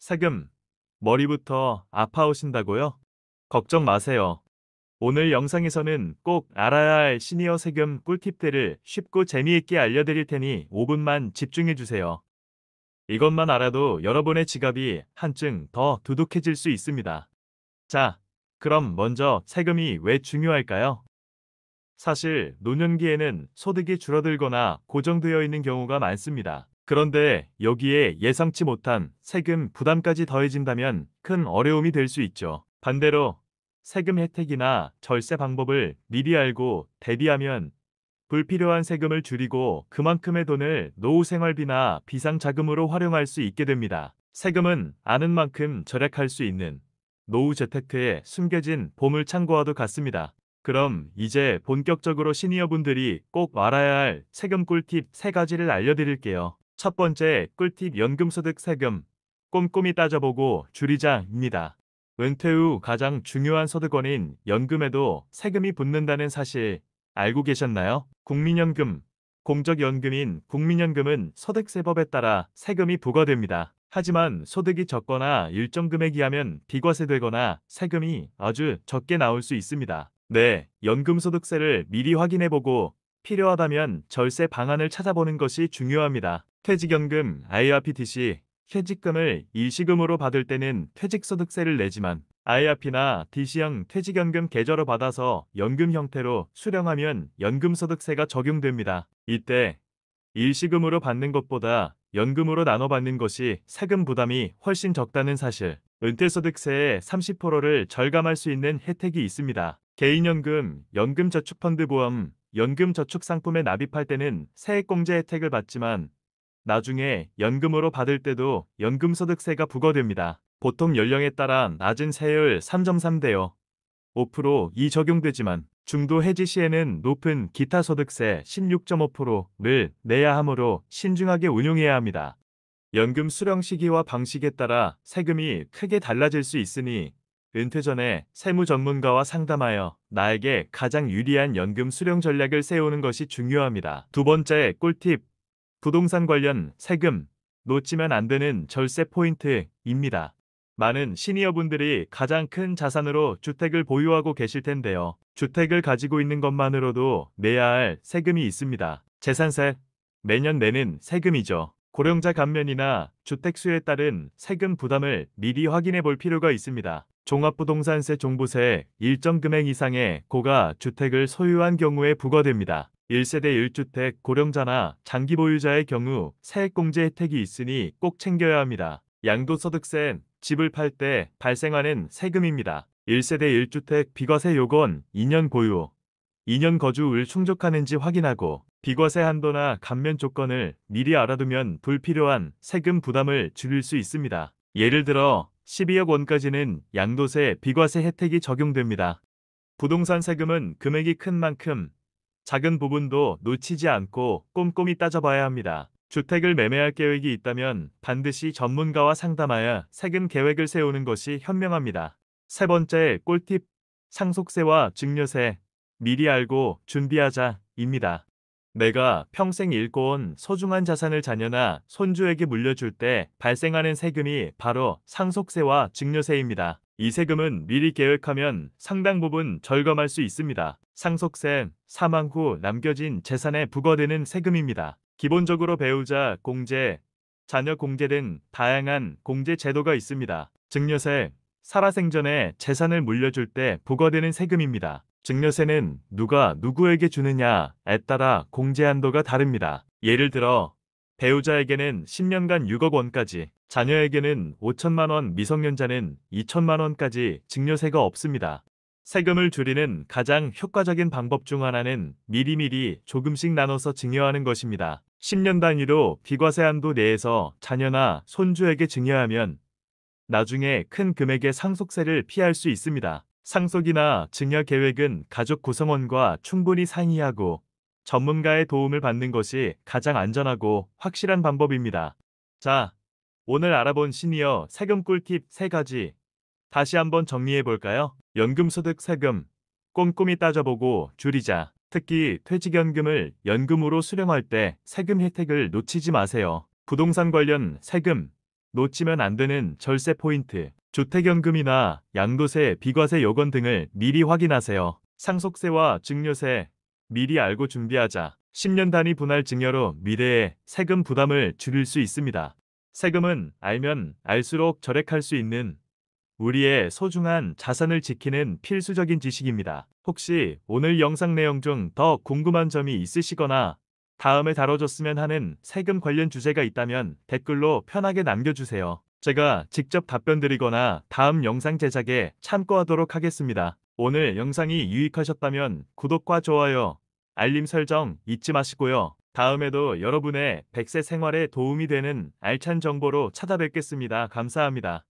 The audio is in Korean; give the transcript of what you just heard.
세금, 머리부터 아파오신다고요? 걱정 마세요. 오늘 영상에서는 꼭 알아야 할 시니어 세금 꿀팁들을 쉽고 재미있게 알려드릴 테니 5분만 집중해주세요. 이것만 알아도 여러분의 지갑이 한층 더 두둑해질 수 있습니다. 자, 그럼 먼저 세금이 왜 중요할까요? 사실 노년기에는 소득이 줄어들거나 고정되어 있는 경우가 많습니다. 그런데 여기에 예상치 못한 세금 부담까지 더해진다면 큰 어려움이 될 수 있죠. 반대로 세금 혜택이나 절세 방법을 미리 알고 대비하면 불필요한 세금을 줄이고 그만큼의 돈을 노후 생활비나 비상자금으로 활용할 수 있게 됩니다. 세금은 아는 만큼 절약할 수 있는 노후 재테크의 숨겨진 보물창고와도 같습니다. 그럼 이제 본격적으로 시니어분들이 꼭 알아야 할 세금 꿀팁 3가지를 알려드릴게요. 첫 번째 꿀팁 연금소득 세금 꼼꼼히 따져보고 줄이자입니다. 은퇴 후 가장 중요한 소득원인 연금에도 세금이 붙는다는 사실 알고 계셨나요? 국민연금, 공적연금인 국민연금은 소득세법에 따라 세금이 부과됩니다. 하지만 소득이 적거나 일정 금액 이하면 비과세되거나 세금이 아주 적게 나올 수 있습니다. 네, 연금소득세를 미리 확인해보고 필요하다면 절세 방안을 찾아보는 것이 중요합니다. 퇴직연금, IRPTC, 퇴직금을 일시금으로 받을 때는 퇴직소득세를 내지만 IRP나 DC형 퇴직연금 계좌로 받아서 연금 형태로 수령하면 연금소득세가 적용됩니다. 이때 일시금으로 받는 것보다 연금으로 나눠 받는 것이 세금 부담이 훨씬 적다는 사실, 은퇴소득세의 30%를 절감할 수 있는 혜택이 있습니다. 개인연금, 연금저축펀드보험, 연금저축상품에 납입할 때는 세액공제 혜택을 받지만 나중에 연금으로 받을 때도 연금소득세가 부과됩니다. 보통 연령에 따라 낮은 세율 3.3대 5%이 적용되지만 중도 해지 시에는 높은 기타 소득세 16.5%를 내야 하므로 신중하게 운용해야 합니다. 연금 수령 시기와 방식에 따라 세금이 크게 달라질 수 있으니 은퇴 전에 세무 전문가와 상담하여 나에게 가장 유리한 연금 수령 전략을 세우는 것이 중요합니다. 두 번째 꿀팁, 부동산 관련 세금, 놓치면 안 되는 절세 포인트입니다. 많은 시니어분들이 가장 큰 자산으로 주택을 보유하고 계실 텐데요. 주택을 가지고 있는 것만으로도 내야 할 세금이 있습니다. 재산세, 매년 내는 세금이죠. 고령자 감면이나 주택 수에 따른 세금 부담을 미리 확인해 볼 필요가 있습니다. 종합부동산세 종부세 일정 금액 이상의 고가 주택을 소유한 경우에 부과됩니다. 1세대 1주택 고령자나 장기 보유자의 경우 세액공제 혜택이 있으니 꼭 챙겨야 합니다. 양도소득세 집을 팔 때 발생하는 세금입니다. 1세대 1주택 비과세 요건 2년 보유, 2년 거주를 충족하는지 확인하고 비과세 한도나 감면 조건을 미리 알아두면 불필요한 세금 부담을 줄일 수 있습니다. 예를 들어 12억 원까지는 양도세 비과세 혜택이 적용됩니다. 부동산 세금은 금액이 큰 만큼 작은 부분도 놓치지 않고 꼼꼼히 따져봐야 합니다. 주택을 매매할 계획이 있다면 반드시 전문가와 상담하여 세금 계획을 세우는 것이 현명합니다. 세 번째 꿀팁, 상속세와 증여세, 미리 알고 준비하자입니다. 내가 평생 잃고 온 소중한 자산을 자녀나 손주에게 물려줄 때 발생하는 세금이 바로 상속세와 증여세입니다. 이 세금은 미리 계획하면 상당 부분 절감할 수 있습니다. 상속세, 사망 후 남겨진 재산에 부과되는 세금입니다. 기본적으로 배우자 공제, 자녀 공제 등 다양한 공제 제도가 있습니다. 증여세, 살아생전에 재산을 물려줄 때 부과되는 세금입니다. 증여세는 누가 누구에게 주느냐에 따라 공제 한도가 다릅니다. 예를 들어 배우자에게는 10년간 6억 원까지, 자녀에게는 5천만 원, 미성년자는 2천만 원까지 증여세가 없습니다. 세금을 줄이는 가장 효과적인 방법 중 하나는 미리미리 조금씩 나눠서 증여하는 것입니다. 10년 단위로 비과세 한도 내에서 자녀나 손주에게 증여하면 나중에 큰 금액의 상속세를 피할 수 있습니다. 상속이나 증여 계획은 가족 구성원과 충분히 상의하고 전문가의 도움을 받는 것이 가장 안전하고 확실한 방법입니다. 자, 오늘 알아본 시니어 세금 꿀팁 3가지 다시 한번 정리해 볼까요? 연금소득 세금 꼼꼼히 따져보고 줄이자. 특히 퇴직연금을 연금으로 수령할 때 세금 혜택을 놓치지 마세요. 부동산 관련 세금 놓치면 안 되는 절세 포인트, 주택연금이나 양도세, 비과세 요건 등을 미리 확인하세요. 상속세와 증여세 미리 알고 준비하자. 10년 단위 분할 증여로 미래의 세금 부담을 줄일 수 있습니다. 세금은 알면 알수록 절약할 수 있는 우리의 소중한 자산을 지키는 필수적인 지식입니다. 혹시 오늘 영상 내용 중 더 궁금한 점이 있으시거나 다음에 다뤄줬으면 하는 세금 관련 주제가 있다면 댓글로 편하게 남겨주세요. 제가 직접 답변 드리거나 다음 영상 제작에 참고하도록 하겠습니다. 오늘 영상이 유익하셨다면 구독과 좋아요, 알림 설정 잊지 마시고요. 다음에도 여러분의 100세 생활에 도움이 되는 알찬 정보로 찾아뵙겠습니다. 감사합니다.